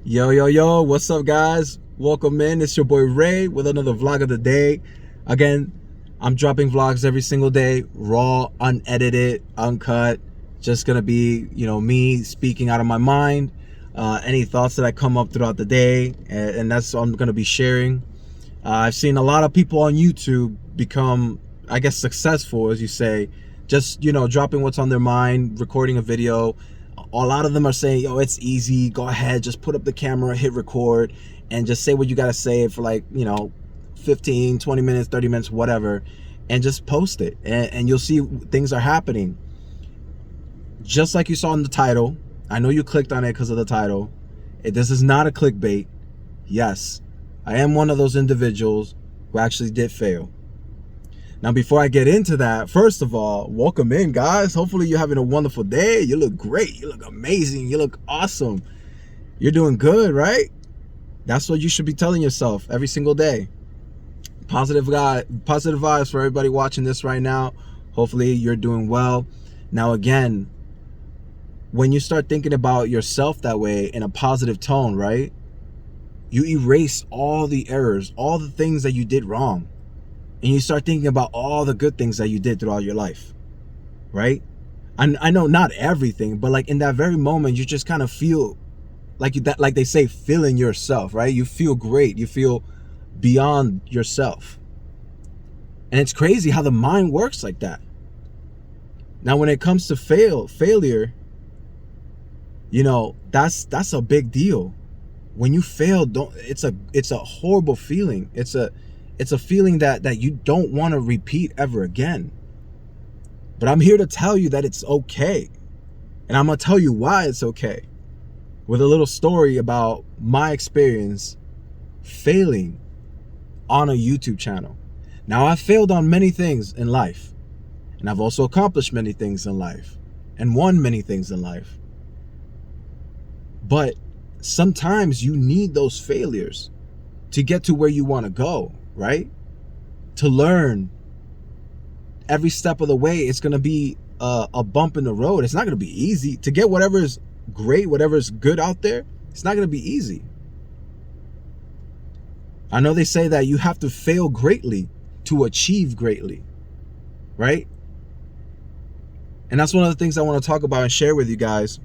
Yo, what's up, guys? Welcome in. It's your boy Ray with another vlog of the day. Again, I'm dropping vlogs every single day, raw, unedited, uncut. Just gonna be, me speaking out of my mind, any thoughts that I come up throughout the day, and that's what I'm gonna be sharing. I've seen a lot of people on YouTube become, I guess, successful, as you say, just, dropping what's on their mind, recording a video. A lot of them are saying, yo, it's easy, go ahead, just put up the camera, hit record, and just say what you gotta say for 15, 20 minutes, 30 minutes, whatever, and just post it, and you'll see things are happening. Just like you saw in the title, I know you clicked on it because of the title. This is not a clickbait. Yes, I am one of those individuals who actually did fail. Now, before I get into that, first of all, welcome in, guys. Hopefully you're having a wonderful day. You look great. You look amazing. You look awesome. You're doing good, right? That's what you should be telling yourself every single day. Positive vibes for everybody watching this right now. Hopefully you're doing well. Now, again, when you start thinking about yourself that way in a positive tone, right? You erase all the errors, all the things that you did wrong. And you start thinking about all the good things that you did throughout your life, right? I know not everything, but like in that very moment, you just kind of feel like like they say, feeling yourself, right? You feel great. You feel beyond yourself. And it's crazy how the mind works like that. Now, when it comes to failure, that's a big deal. When you fail, it's a horrible feeling. It's a feeling that you don't want to repeat ever again. But I'm here to tell you that it's okay. And I'm going to tell you why it's okay, with a little story about my experience failing on a YouTube channel. Now, I failed on many things in life, and I've also accomplished many things in life and won many things in life. But sometimes you need those failures to get to where you want to go, right? To learn. Every step of the way, it's going to be a bump in the road. It's not going to be easy. To get whatever is great, whatever is good out there, it's not going to be easy. I know they say that you have to fail greatly to achieve greatly, right? And that's one of the things I want to talk about and share with you guys.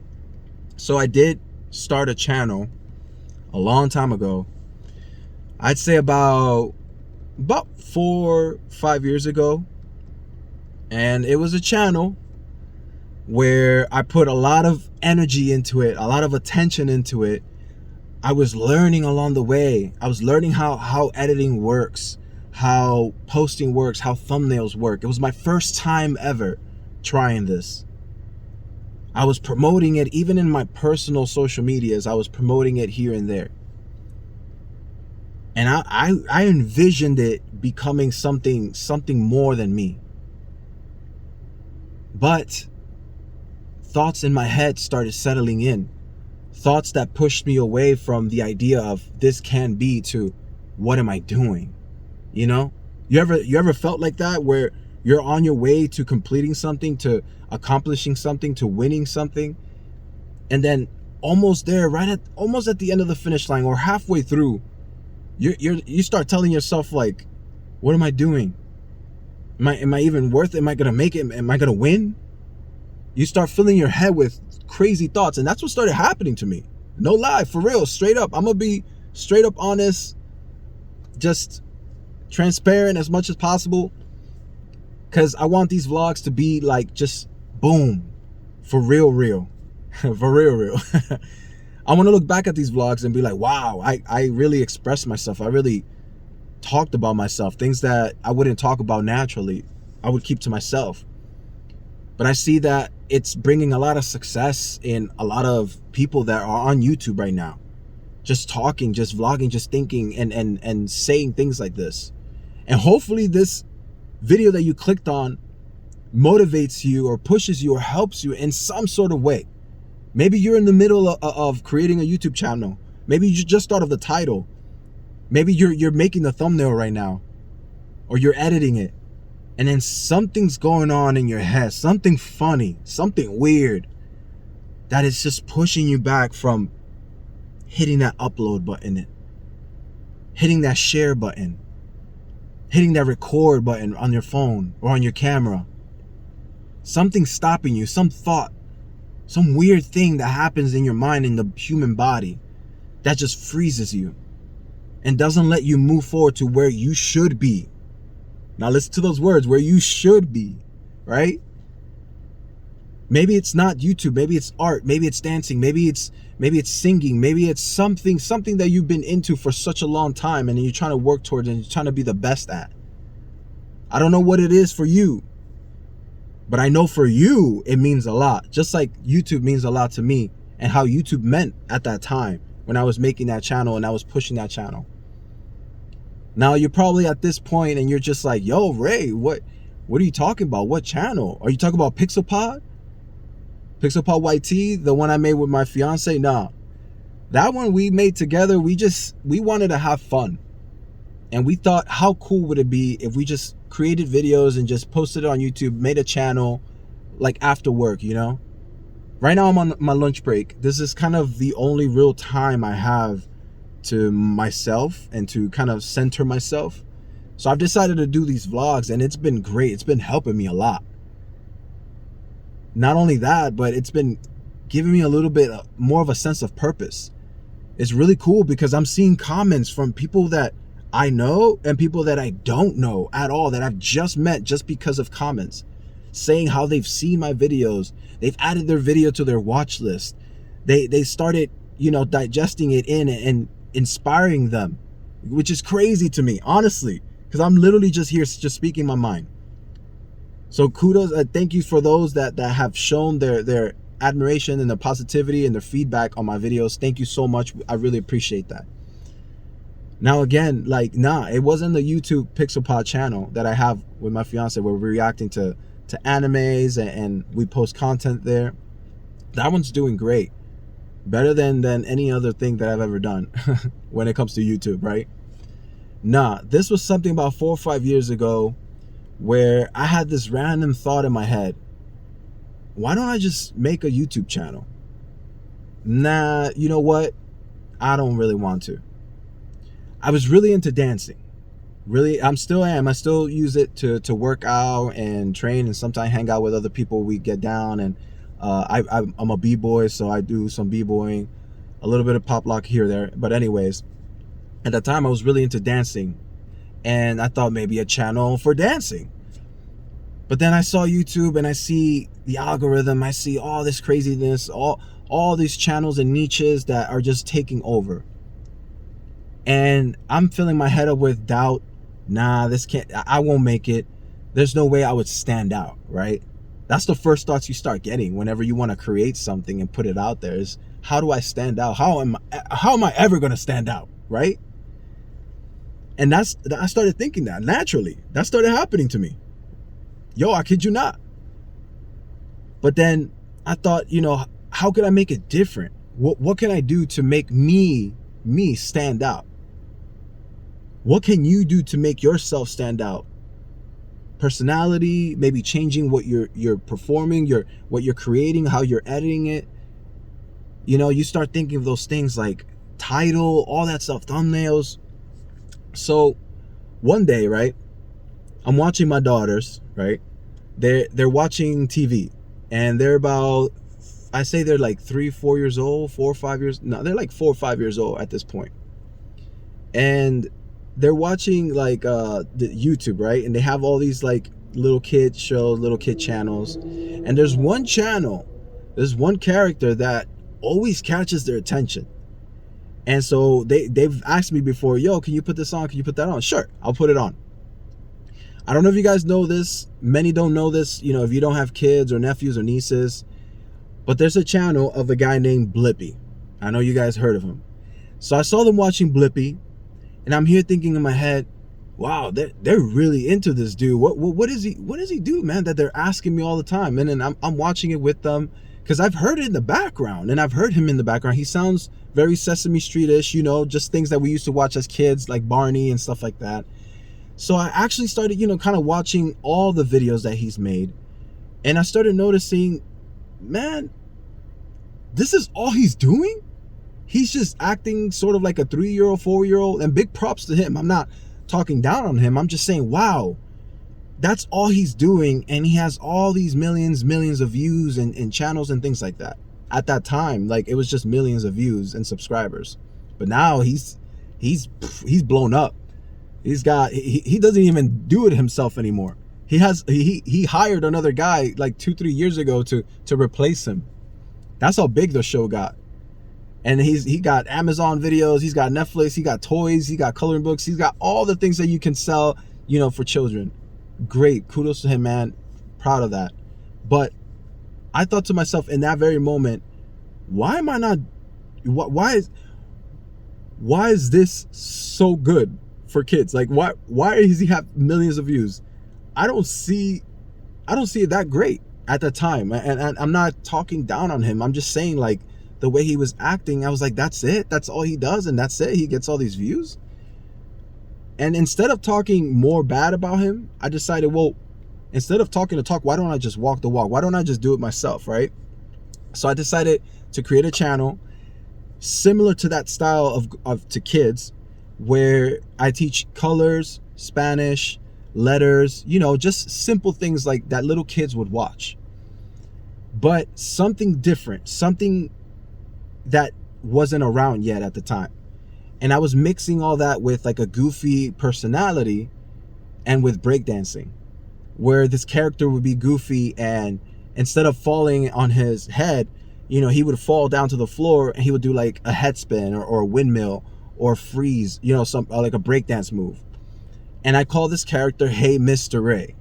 So I did start a channel a long time ago. I'd say about 4-5 years ago. And it was a channel where I put a lot of energy into it, a lot of attention into it. I was learning along the way. I was learning how editing works, how posting works, how thumbnails work. It was my first time ever trying this. I was promoting it even in my personal social medias. I was promoting it here and there. And I envisioned it becoming something more than me. But thoughts in my head started settling in. Thoughts that pushed me away from the idea of this can be to what am I doing? You ever felt like that, where you're on your way to completing something, to accomplishing something, to winning something, and then almost there, almost at the end of the finish line or halfway through, you start telling yourself, like, what am I doing? Am I even worth it? Am I gonna make it? Am I gonna win? You start filling your head with crazy thoughts, and that's what started happening to me. No lie, for real, straight up. I'm gonna be straight up honest, just transparent as much as possible, because I want these vlogs to be like just boom, for real, for real. I want to look back at these vlogs and be like, wow, I really expressed myself. I really talked about myself, things that I wouldn't talk about naturally. I would keep to myself. But I see that it's bringing a lot of success in a lot of people that are on YouTube right now. Just talking, just vlogging, just thinking and saying things like this. And hopefully this video that you clicked on motivates you or pushes you or helps you in some sort of way. Maybe you're in the middle of creating a YouTube channel. Maybe you just thought of the title. Maybe you're making the thumbnail right now, or you're editing it, and then something's going on in your head, something funny, something weird, that is just pushing you back from hitting that upload button, hitting that share button, hitting that record button on your phone or on your camera. Something stopping you, some thought, some weird thing that happens in your mind, in the human body, that just freezes you and doesn't let you move forward to where you should be. Now listen to those words, where you should be, right? Maybe it's not YouTube, maybe it's art, maybe it's dancing, maybe it's singing, maybe it's something that you've been into for such a long time and you're trying to work towards and you're trying to be the best at. I don't know what it is for you, but I know for you, it means a lot. Just like YouTube means a lot to me, and how YouTube meant at that time when I was making that channel and I was pushing that channel. Now you're probably at this point and you're just like, yo, Ray, what are you talking about? What channel? Are you talking about PixelPod? PixelPod YT, the one I made with my fiance? Nah, that one we made together. We wanted to have fun. And we thought, how cool would it be if we just created videos and just posted it on YouTube, made a channel like after work, you know? Right now I'm on my lunch break. This is kind of the only real time I have to myself and to kind of center myself. So I've decided to do these vlogs, and it's been great. It's been helping me a lot. Not only that, but it's been giving me a little bit more of a sense of purpose. It's really cool because I'm seeing comments from people that I know and people that I don't know at all, that I've just met just because of comments, saying how they've seen my videos. They've added their video to their watch list. They started, you know, digesting it in and inspiring them, which is crazy to me, honestly, because I'm literally just here just speaking my mind. So kudos, thank you for those that have shown their admiration and their positivity and their feedback on my videos. Thank you so much. I really appreciate that. Now again, like, it wasn't the YouTube PixelPod channel that I have with my fiance where we're reacting to animes and we post content there. That one's doing great. Better than any other thing that I've ever done when it comes to YouTube, right? This was something about 4 or 5 years ago where I had this random thought in my head. Why don't I just make a YouTube channel? You know what? I don't really want to. I was really into dancing. Really, I still use it to work out and train, and sometimes hang out with other people. We get down, and I'm a b-boy, so I do some b-boying, a little bit of pop lock here there. But anyways, at the time I was really into dancing, and I thought maybe a channel for dancing. But then I saw YouTube and I see the algorithm, I see all this craziness, all these channels and niches that are just taking over. And I'm filling my head up with doubt. I won't make it. There's no way I would stand out, right? That's the first thoughts you start getting whenever you want to create something and put it out there is, how do I stand out? How am I ever going to stand out, right? And I started thinking that naturally. That started happening to me. Yo, I kid you not. But then I thought, you know, how could I make it different? What can I do to make me stand out? What can you do to make yourself stand out? Personality, maybe changing what you're performing, what you're creating, how you're editing it. You know, you start thinking of those things like title, all that stuff, thumbnails. So one day, right, I'm watching my daughters, right? They're watching TV, and they're about, I say they're like 3, 4 years old, 4 or 5 years. No, they're like 4 or 5 years old at this point. And they're watching like the YouTube, right? And they have all these like little kid shows, little kid channels. And there's one channel, there's one character that always catches their attention. And so they've asked me before, yo, can you put this on? Can you put that on? Sure, I'll put it on. I don't know if you guys know this. Many don't know this, you know, if you don't have kids or nephews or nieces. But there's a channel of a guy named Blippi. I know you guys heard of him. So I saw them watching Blippi, and I'm here thinking in my head, wow, they're really into this dude. What does he do, man, that they're asking me all the time? And then I'm watching it with them because I've heard it in the background, and I've heard him in the background. He sounds very Sesame Street-ish, you know, just things that we used to watch as kids, like Barney and stuff like that. So I actually started, you know, kind of watching all the videos that he's made, and I started noticing, man, this is all he's doing? he's just acting sort of like a 3-year-old, 4-year-old, and big props to him. I'm not talking down on him. I'm just saying, wow, that's all he's doing, and he has all these millions of views and channels and things like that. At that time, like, it was just millions of views and subscribers. But now he's blown up. He's got, he doesn't even do it himself anymore. He hired another guy like 2-3 years ago to replace him. That's how big the show got. And he got Amazon videos, he's got Netflix, he got toys, he got coloring books, he's got all the things that you can sell, you know, for children. Great, kudos to him, man. Proud of that. But I thought to myself in that very moment, why am I not, why is this so good for kids? Like, why does he have millions of views? I don't see it that great at the time. And I'm not talking down on him. I'm just saying, like, the way he was acting, I was like, that's it? That's all he does, and that's it? He gets all these views? And instead of talking more bad about him, I decided, well, instead of talking the talk, why don't I just walk the walk? Why don't I just do it myself, right? So I decided to create a channel similar to that style of to kids, where I teach colors, Spanish, letters, you know, just simple things like that little kids would watch. But something different, something that wasn't around yet at the time. And I was mixing all that with like a goofy personality and with breakdancing, where this character would be goofy, and instead of falling on his head, you know, he would fall down to the floor and he would do like a head spin or a windmill or freeze, you know, like a breakdance move. And I call this character Hey Mr. Ray.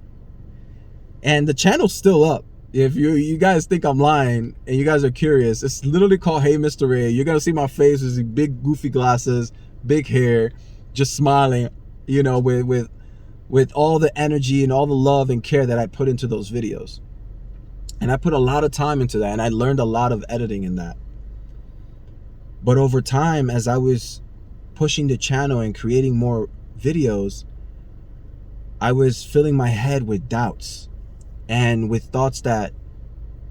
And the channel's still up. If you guys think I'm lying and you guys are curious, it's literally called Hey Mr. Ray. You're gonna see my face with these big goofy glasses, big hair, just smiling, you know, with all the energy and all the love and care that I put into those videos. And I put a lot of time into that, and I learned a lot of editing in that. But over time, as I was pushing the channel and creating more videos, I was filling my head with doubts and with thoughts that,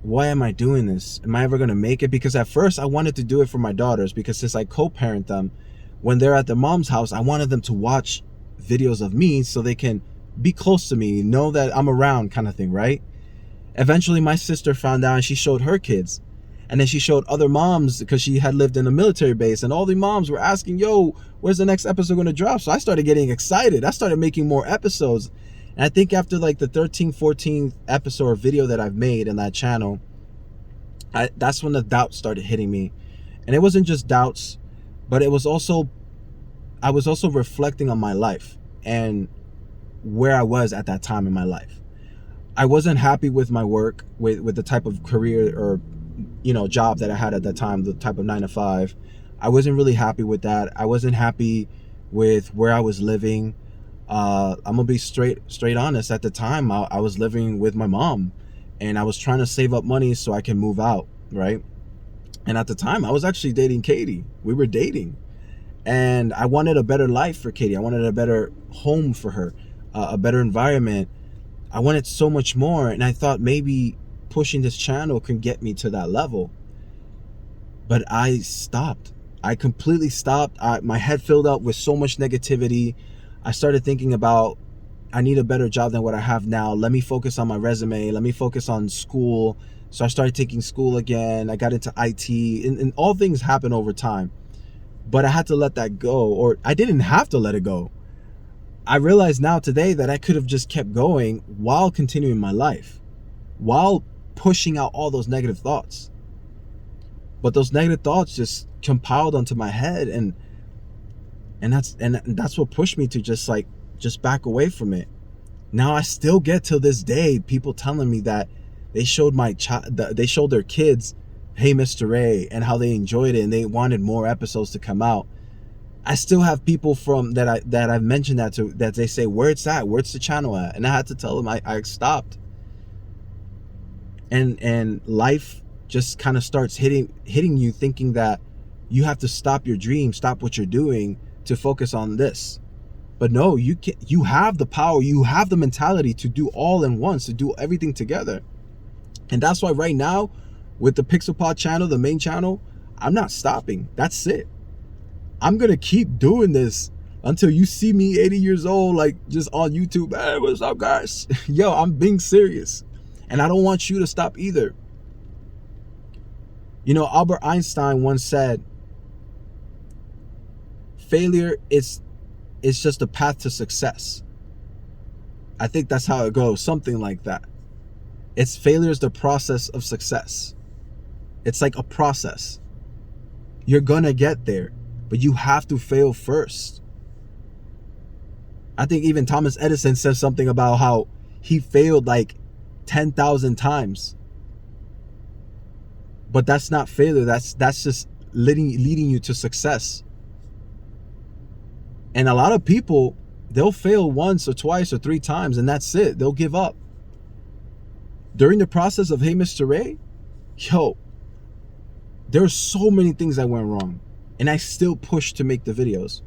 why am I doing this? Am I ever going to make it? Because at first I wanted to do it for my daughters, because since I co-parent them, when they're at their mom's house, I wanted them to watch videos of me so they can be close to me, know that I'm around, kind of thing, right? Eventually my sister found out and she showed her kids. And then she showed other moms, because she had lived in a military base, and all the moms were asking, yo, where's the next episode going to drop? So I started getting excited. I started making more episodes. And I think after like the 13th, 14th episode or video that I've made in that channel, that's when the doubts started hitting me. And it wasn't just doubts, but I was also reflecting on my life and where I was at that time in my life. I wasn't happy with my work, with the type of career or, you know, job that I had at that time, the type of 9-to-5. I wasn't really happy with that. I wasn't happy with where I was living. I'm gonna be straight honest. At the time, I was living with my mom, and I was trying to save up money so I can move out, right? And at the time, I was actually dating Katie. We were dating, and I wanted a better life for Katie. I wanted a better home for her, a better environment. I wanted so much more, and I thought maybe pushing this channel can get me to that level. But I stopped. I completely stopped. My head filled up with so much negativity. I started thinking about, I need a better job than what I have now. Let me focus on my resume. Let me focus on school. So I started taking school again. I got into IT, and all things happen over time. But I had to let that go, or I didn't have to let it go. I realize now today that I could have just kept going while continuing my life, while pushing out all those negative thoughts. But those negative thoughts just compiled onto my head, and that's what pushed me to just back away from it. Now I still get to this day people telling me that they showed their kids Hey Mr. Ray and how they enjoyed it and they wanted more episodes to come out. I still have people from that I've mentioned that to, that they say, where it's at, where's the channel at? And I had to tell them I stopped. And life just kind of starts hitting you, thinking that you have to stop your dream, stop what you're doing to focus on this. But no, you have the power, you have the mentality to do all in once, to do everything together. And that's why right now with the PixelPod channel, the main channel, I'm not stopping. That's it. I'm going to keep doing this until you see me 80 years old, like just on YouTube. Hey, what's up, guys? Yo, I'm being serious. And I don't want you to stop either. You know, Albert Einstein once said, failure is just a path to success. I think that's how it goes, something like that. Failure is the process of success. It's like a process. You're gonna get there, but you have to fail first. I think even Thomas Edison says something about how he failed like 10,000 times. But that's not failure. That's just leading you to success. And a lot of people, they'll fail once or twice or 3 times, and that's it. They'll give up. During the process of Hey Mr. Ray, yo, there's so many things that went wrong, and I still pushed to make the videos.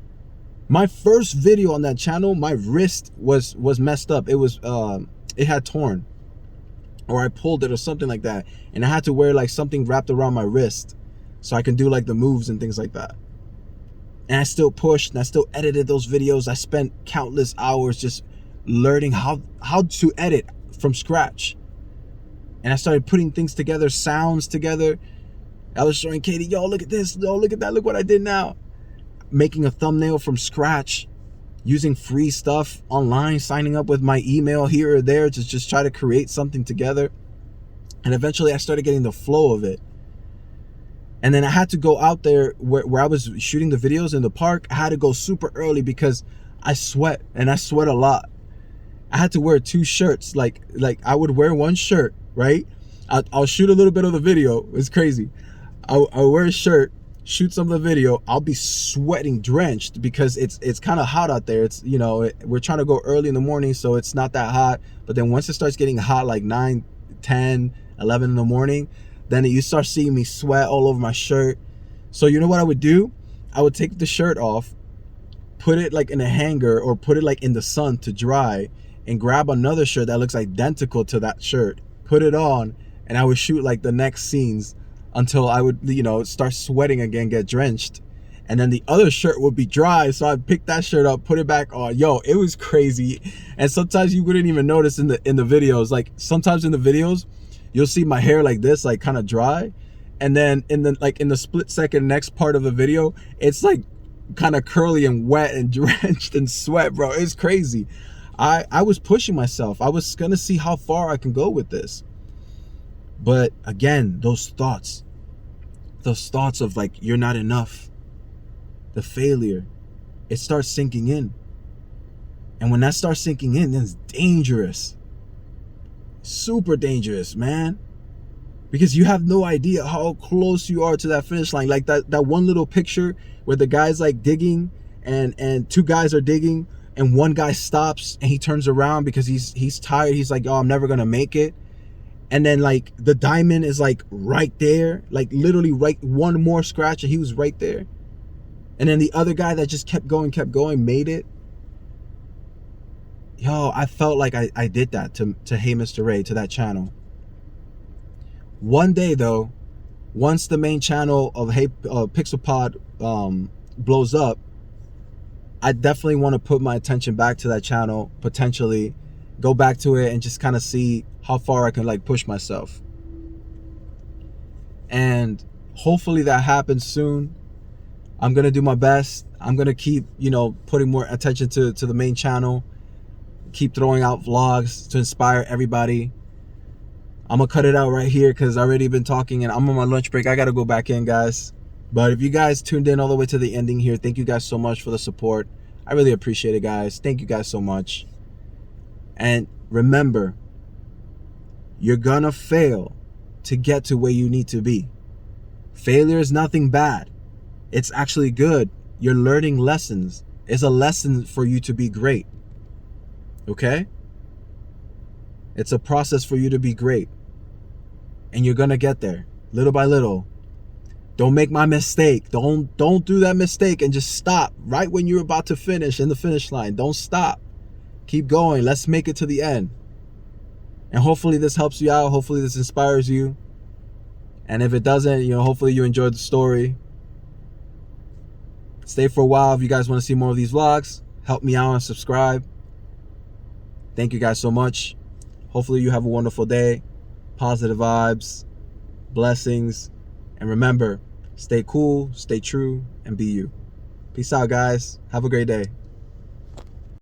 My first video on that channel, my wrist was messed up. It had torn, or I pulled it or something like that, and I had to wear like something wrapped around my wrist so I can do like the moves and things like that. And I still pushed, and I still edited those videos. I spent countless hours just learning how to edit from scratch. And I started putting things together, sounds together. I was showing Katie, yo, look at this, yo, look at that, look what I did now. Making a thumbnail from scratch, using free stuff online, signing up with my email here or there to just try to create something together. And eventually I started getting the flow of it. And then I had to go out there where I was shooting the videos in the park. I had to go super early because I sweat, and I sweat a lot. I had to wear 2 shirts. Like I would wear one shirt, right? I'll shoot a little bit of the video. It's crazy. I'll wear a shirt, shoot some of the video. I'll be sweating, drenched, because it's kind of hot out there. It's, you know, we're trying to go early in the morning, so it's not that hot. But then once it starts getting hot, like 9, 10, 11 in the morning, then you start seeing me sweat all over my shirt. So you know what I would do? I would take the shirt off, put it like in a hanger, or put it like in the sun to dry, and grab another shirt that looks identical to that shirt, put it on, and I would shoot like the next scenes until I would, you know, start sweating again, get drenched. And then the other shirt would be dry, so I'd pick that shirt up, put it back on. Yo, it was crazy. And sometimes you wouldn't even notice in the videos. Like sometimes in the videos, you'll see my hair like this, like kind of dry. And then in the split second next part of the video, it's like kind of curly and wet and drenched in sweat, bro. It's crazy. I was pushing myself. I was gonna see how far I can go with this. But again, those thoughts of like, you're not enough, the failure, it starts sinking in. And when that starts sinking in, then it's dangerous. Super dangerous, man. Because you have no idea how close you are to that finish line. Like that one little picture where the guy's like digging and 2 guys are digging, and one guy stops and he turns around because he's tired. He's like, oh, I'm never gonna make it. And then like the diamond is like right there, like literally right, one more scratch and he was right there. And then the other guy that just kept going, made it. Yo, I felt like I did that to Hey Mr. Ray, to that channel. One day though, once the main channel of Hey PixelPod blows up, I definitely want to put my attention back to that channel, potentially go back to it and just kind of see how far I can like push myself. And hopefully that happens soon. I'm gonna do my best. I'm gonna keep, you know, putting more attention to the main channel, keep throwing out vlogs to inspire everybody. I'm gonna cut it out right here because I've already been talking and I'm on my lunch break. I gotta go back in, guys. But if you guys tuned in all the way to the ending here, thank you guys so much for the support. I really appreciate it, guys. Thank you guys so much. And remember, you're gonna fail to get to where you need to be. Failure is nothing bad. It's actually good. You're learning lessons. It's a lesson for you to be great. Okay? It's a process for you to be great. And you're gonna get there, little by little. Don't make my mistake. Don't do that mistake and just stop right when you're about to finish in the finish line. Don't stop. Keep going. Let's make it to the end. And hopefully this helps you out. Hopefully this inspires you. And if it doesn't, you know, hopefully you enjoyed the story. Stay for a while if you guys want to see more of these vlogs. Help me out and subscribe. Thank you guys so much. Hopefully you have a wonderful day. Positive vibes, blessings, and remember, stay cool, stay true, and be you. Peace out, guys. Have a great day.